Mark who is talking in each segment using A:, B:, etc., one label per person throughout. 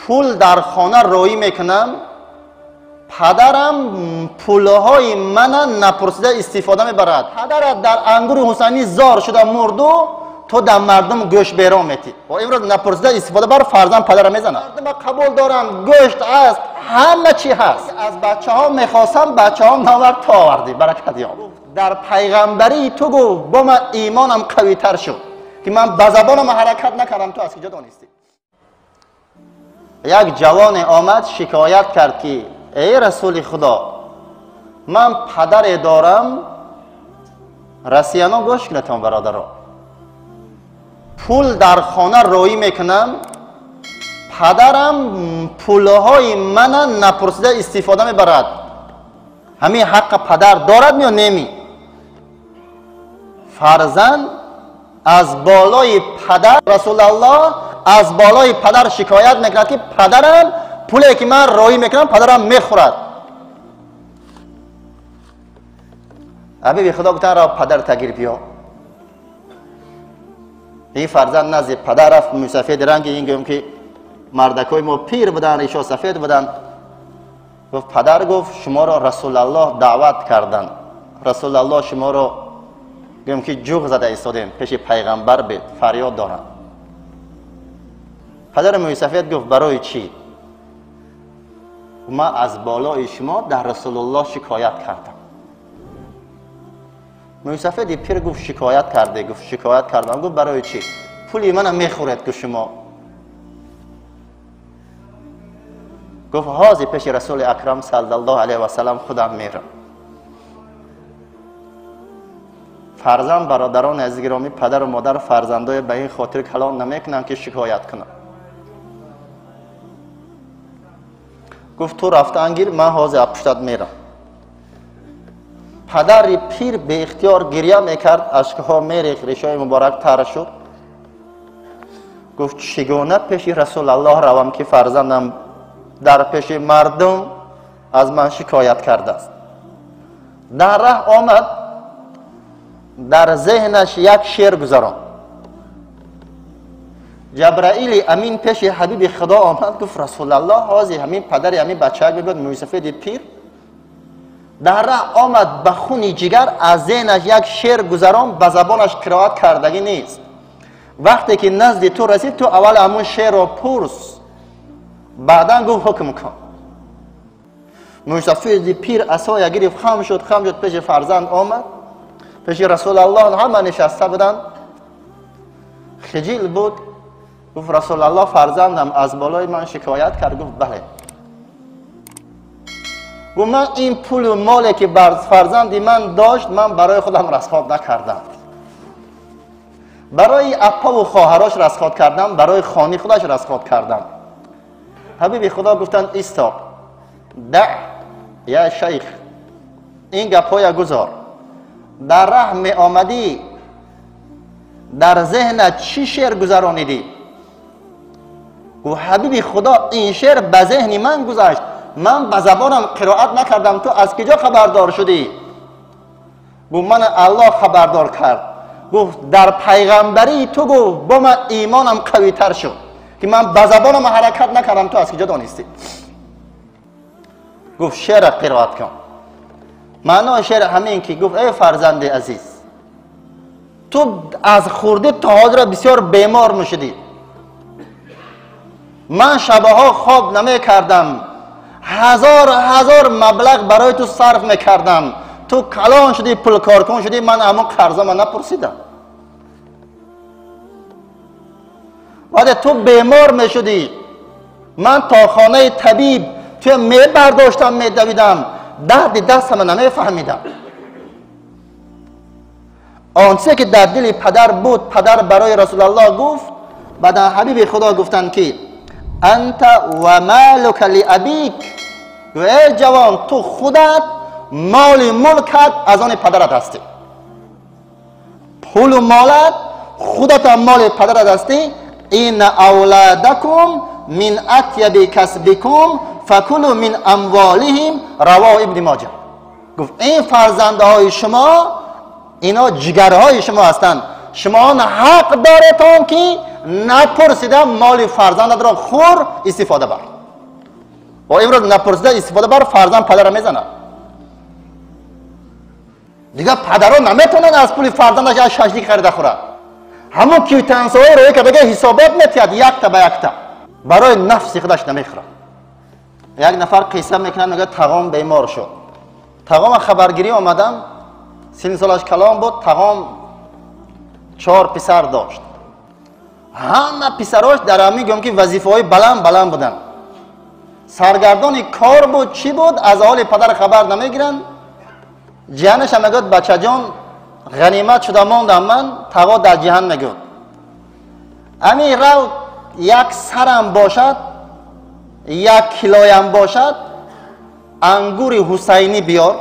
A: پول در خانه رویی میکنم، پدرم پولهای من نپرسیده استفاده میبرد. پدرت در انگور حسینی زار شده مردو، تو در مردم گوشت بیرون میتی و امروز نپرسیده استفاده بر فرزند پدر میزنه. مردم قبول دارن گوشت است، همه چی هست. از بچه ها میخواستم، بچه ها ناورد تا آوردی. برکت یاب. در پیغمبری تو گو با من ایمانم قوی تر شد که من به زبانم حرکت نکردم، تو از کجا دانستی؟ یک جوان آمد شکایت کرد که ای رسول خدا، من پدر دارم، رسیانا گوش کنتان برادران، پول در خانه رویی میکنم، پدرم پولهای من نپرسیده استفاده میبرد. همین حق پدر دارد یا نمی؟ فرزند از بالای پدر، رسول الله از بالای پدر شکایت میکند که پدرم پولی که من رویی میکنم پدرم میخورد. حبیب خدا گفتن را پدر تگیر بیا. این فرزند نزد پدر رفت، موسفید رنگ، این گفت که مردکای ما پیر بودن، ریشا سفید بودن. گفت پدر گفت شما را رسول الله دعوت کردن، رسول الله شما را گفت که جوغ زده ایستادیم پیش پیغمبر بید، فریاد دارن. پدر موسفید گفت برای چی؟ من از بالای شما در رسول الله شکایت کردم. موسفید پیر گفت شکایت کرده؟ گفت شکایت کردم. گفت برای چی؟ پولی منم میخورد که شما. گفت حاضر پیش رسول اکرم صلی الله علیه و سلم خودم میرم. فرزند برادران عزیز گرامی، پدر و مادر فرزندای به این خاطر کلام نمیکنن که شکایت کنن. گفت تو رفته انگیر، من حاضر پشتت میرم. پدر پیر به اختیار گریه میکرد، اشکها میریخت، ریشای مبارک تر شد. گفت چگونه پیش رسول الله روم که فرزندم در پیش مردم از من شکایت کرده است؟ در راه آمد، در ذهنش یک شعر گذارم. جبرائیل امین پیش حبیب خدا آمد، گفت رسول الله حاضر همین پدر همین بچه بود موسفید پیر. در راه آمد به خون جگر از ذهنش یک شعر گذارم، به زبانش قرائت کردگی نیست. وقتی که نزد تو رسید تو اول همون شعر رو پرس، بعدا گفت حکم کن. موسفید پیر عصای گرفت، خم شد پیش فرزند آمد، پیش رسول الله همه نشسته بودن. خجل بود. گفت رسول الله فرزندم از بالای من شکایت کرد. گفت بله. گفت من این پول و مالی که بر فرزندی من داشت من برای خودم رصد نکردم، برای اپا و خواهرش رصد کردم، برای خانه خودش رصد کردم. حبیب خدا گفتن ایستا، دع یا شیخ، این گپای گذار. در راه می آمدی در ذهنت چی شعر گذرانیدی؟ گفت حبیب خدا این شعر به ذهن من گذشت، من به زبانم قرائت نکردم، تو از کجا خبردار شدی؟ گفت من الله خبردار کرد. گفت در پیغمبری تو گفت با من ایمانم قوی تر شد که من به زبانم حرکت نکردم، تو از کجا دانستی؟ گفت شعر قرائت کن. معنی شعر همین که گفت ای فرزند عزیز، تو از خورده تا حاضر بسیار بیمار میشدی، من شبها خواب نمی کردم، هزار مبلغ برای تو صرف میکردم، تو کلان شدی، پول کارکن شدی، من اما قرضه من نپرسیدم. وقتی تو بیمار میشدی من تا خانه طبیب تو می برداشتم می دویدم، درد دستم نمیفهمیدم. آنچه که در دل پدر بود پدر برای رسول الله گفت. بعد حبیب خدا گفتن که انت و مالک لابیک، ای جوان تو خودت مال ملکت از آن پدرت هستی، پول و مالت خودت مال پدرت هستی. این اولادکم من اطیب کسبکم فکلوا من اموالهم، رواه ابن ماجه. گفت این فرزندهای شما اینا جگرهای شما هستند، شما حق دارتون که نپرسیده مال فرزند را خور استفاده بر. و امروز نپرسیده استفاده بر فرزند پدر میزنه. دیگه پدرها نمیتونن از پول فرزندش از ششلیک خریده خوره. همون کیوتنس‌های روی که بگه حسابات میتید یک تا به یک تا برای نفس خودش نمیخوره. یک نفر قصه میکنه میگه تقام بیمار شد. تقام خبرگیری آمدم، سن سالش کلام بود. تقام 4 پسر داشت. همه پسراش در همین گم که وظیفه های بلند بودن. سرگردان کار بود چی بود از حال پدر خبر نمیگیرن. جهانش هم میگه بچه جان غنیمت شده ماندم من، تقا در جهان میگه همین رو یک سرم باشد، یک کیلویم باشد، انگور حسینی بیار.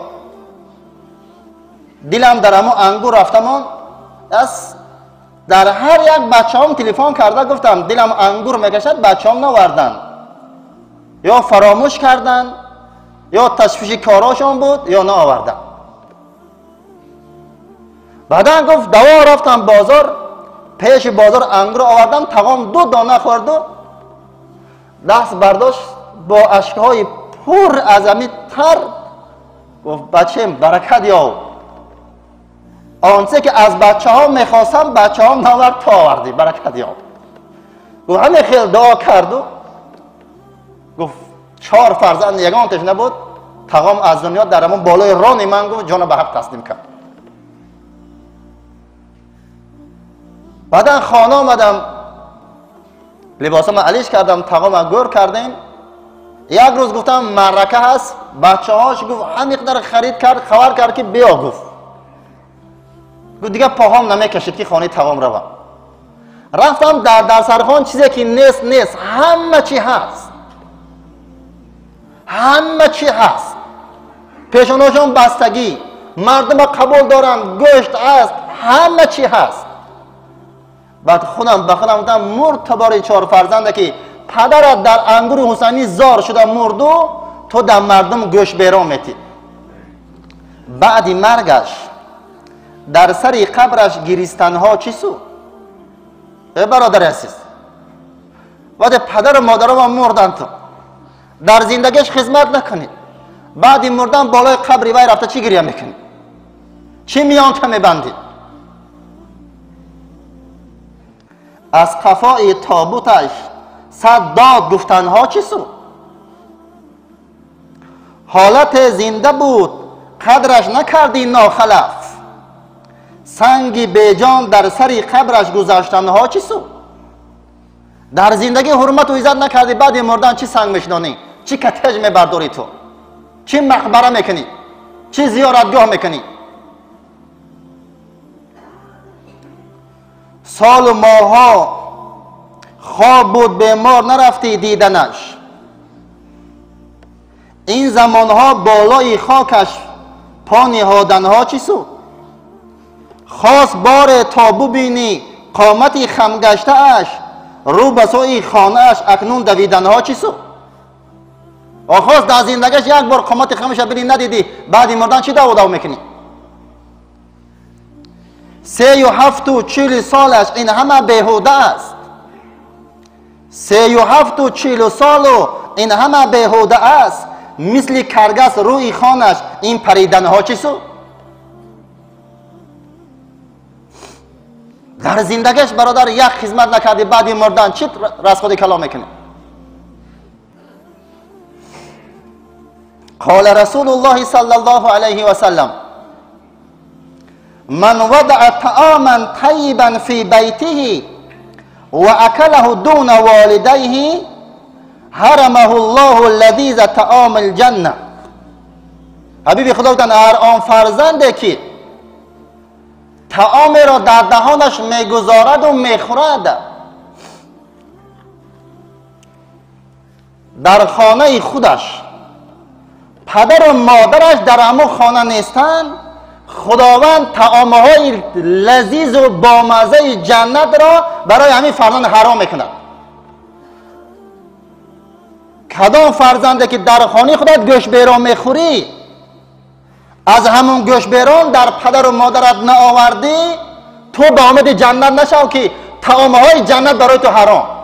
A: دلم در همون انگور رفتم. از در هر یک بچه هم تلفن کرده گفتم دلم انگور میکشد، بچه هم نوردن، یا فراموش کردن یا تشویش کاراشون بود یا نه آوردن. بعدا گفت دوا رفتم بازار، پیش بازار انگور آوردم. تقام 2 دانه خورد و دست برداشت با اشکهای پر از همی تر گفت بچه برکت یاو، آنچه که از بچه ها میخواستم بچه ها نورد تا آوردی، برکت یاو. گفت همه خیلی دعا کرد و گفت 4 فرزند یگان تش نبود. تقام از دنیا در همون بالای ران من گفت جان به حق تسلیم کرد. بعدا خانه آمدم، لباسم علیش کردم، تقام گور کردیم. یک روز گفتم مرکه هست، بچه هاش گفت هم مقدار خرید کرد، خبر کرد که بیا. گفت دیگه پاهام نمیکشید که خانه تقام روم. رفتم در سرخان چیزی که نیست همه چی هست، همه چی هست. پیشاناشون بستگی، مردم قبول دارن، گوشت است، همه چی هست. بعد خودم به خودم گفتم مرتبار 4 فرزنده که پدرت در انگور حسینی زار شده مردو، تو در مردم گوش بیرون میتی. بعد مرگش در سر قبرش گریستنها چی سو؟ برادر عزیز، وقتی پدر و مادر ما مردن تو در زندگیش خدمت نکنید، بعد مردن بالای قبر وای رفته چی گریه میکنی؟ چی میان تا میبندید؟ از قفای تابوتش 100 داد گفتنها چی سو؟ حالت زنده بود قدرش نکردی ناخلف، سنگی بیجان در سری قبرش گذاشتنها چی سو؟ در زندگی حرمت و عزت نکردی، بعد مردن چی سنگ میشنانی؟ چی کتج میبرداری تو؟ چی مقبره میکنی؟ چی زیارتگاه میکنی؟ سال و ماها خواب بود بیمار نرفتی دیدنش، این زمانها بالای خاکش پا نهادنها چی سو؟ خواست بار تابو بینی قامتی خمگشته اش، رو بسوی خانه اش اکنون دویدنها چی سو؟ خواست در زندگیش یک بار قامت خمش بینی ندیدی، بعد مردن چی دو میکنی؟ 37 و 40 سالش این همه بیهوده است. 37 و 40 سال و این همه بیهوده است، مثل کرگس روی خانش این پریدنها چی سو؟ در زندگیش برادر یک خدمت نکردی، بعد مردن چی راست خودی کلام میکنی؟ قال رسول الله صلی الله علیه و سلم من وضع طعاما طیبا فی بیته و اکله دون والدیه حرمه الله لذیذ طعام الجنه. حبیب خدا گفتن هر آن فرزنده که طعام را در دهانش میگذارد و میخورد، در خانه خودش پدر و مادرش در همون خانه نیستن، خداوند طعامهای لذیذ و بامزه جنت را برای همین فرزند حرام میکند. کدام فرزنده که در خانه خودت گوشت بیرون میخوری، از همون گوشت بیرون در پدر و مادرت نآوردی، تو به امید جنت نشو که طعامهای جنت برای تو حرام.